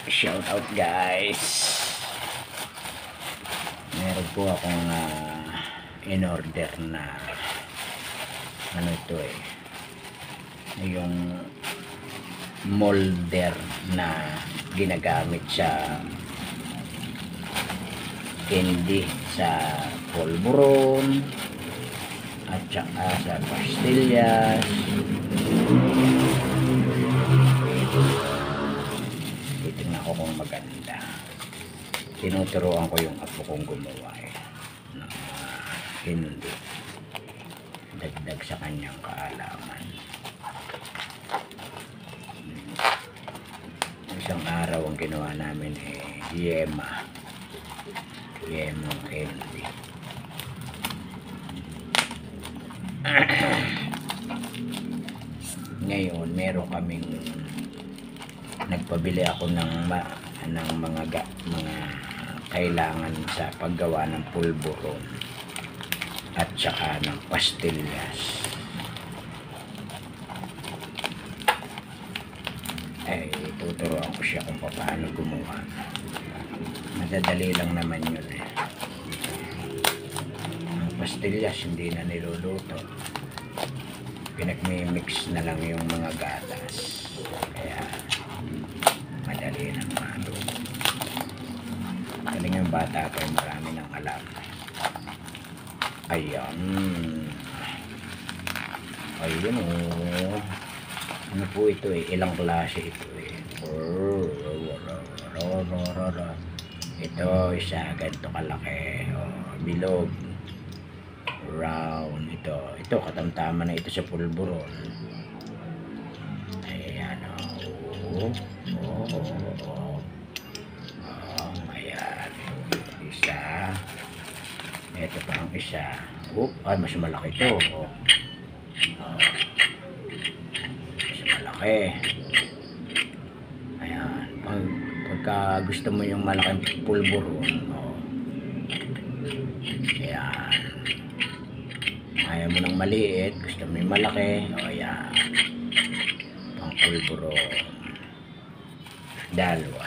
Shout out guys. Meron po akong in order na ano ito yung molder na ginagamit sa candy, sa polvoron at saka sa pastillas. Titignan ko kung maganda. Tinuturuan ko yung apo kong gumawa ng hindi dagdag sa kanyang kaalaman. Isang araw ang ginawa namin yema candy. Ngayon meron kaming nagpabili ako ng mga kailangan sa paggawa ng pulburon at saka ng pastillas. Tuturuan ko siya kung paano gumawa. Madadali lang naman yun Ang pastillas hindi na niluluto, pinagmimix na lang yung mga gatas, kaya madali lang maluto. Galing yung bata ko, marami ng alam. Ayun ano po ito ilang klase ito ito isa ganito kalaki, bilog, round. Ito katamtaman na ito sa pulburon. Ayan ayan isa. Ito pa ang isa. Mas malaki ito. Mas malaki. Ayan. Pagka gusto mo yung malaking pulburon, ayan. Ayaw mo ng maliit, gusto mo yung malaki, ayan. Pang pulburon. Dalawa.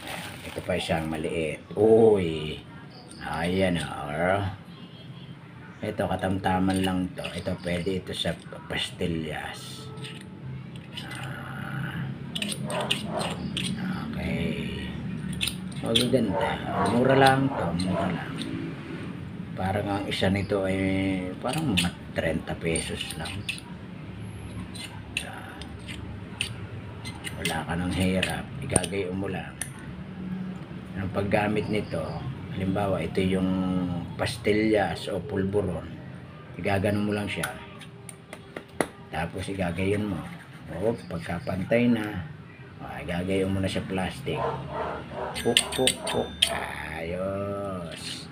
Ayan. Ito pa isang maliit. Ayan ito katamtaman lang to. Ito pwede ito sa pastillas. Okay, magaganda. Mura lang to, mura lang. Parang ang isa nito ay parang mga 30 pesos lang. Wala ka ng hirap, igagayon mo lang. Ang paggamit nito, halimbawa ito yung pastillas o pulburon, igaganon mo lang siya, tapos igagayon mo. Pagkapantay na, igagayon mo na sa plastic. Puk. Ayos.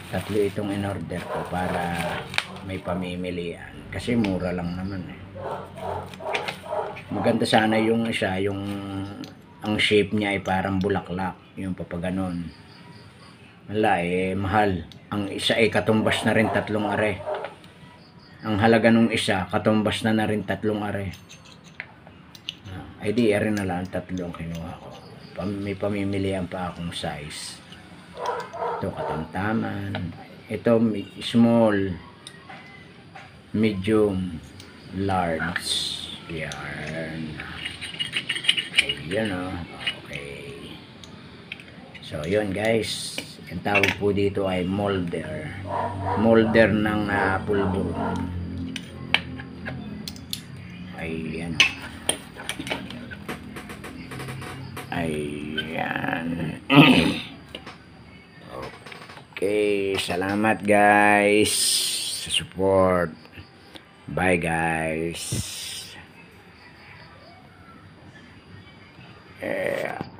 Tatlo itong in order ko para may pamimilian, kasi mura lang naman Maganda sana yung isa, ang shape niya ay parang bulaklak, yung papaganon. Wala mahal. Ang isa ay katumbas na rin 3 are. Ang halaga nung isa katumbas na rin 3 are. Ay di are na lang 3 ang kinuha ko. May pamimilian pa akong size. Ito katamtaman. Ito small, medium, large. Yan. Ayan okay. So yun guys, ang tawag po dito ay molder ng pulburon. Ayan. Okay, salamat guys sa support. Bye guys. Yeah.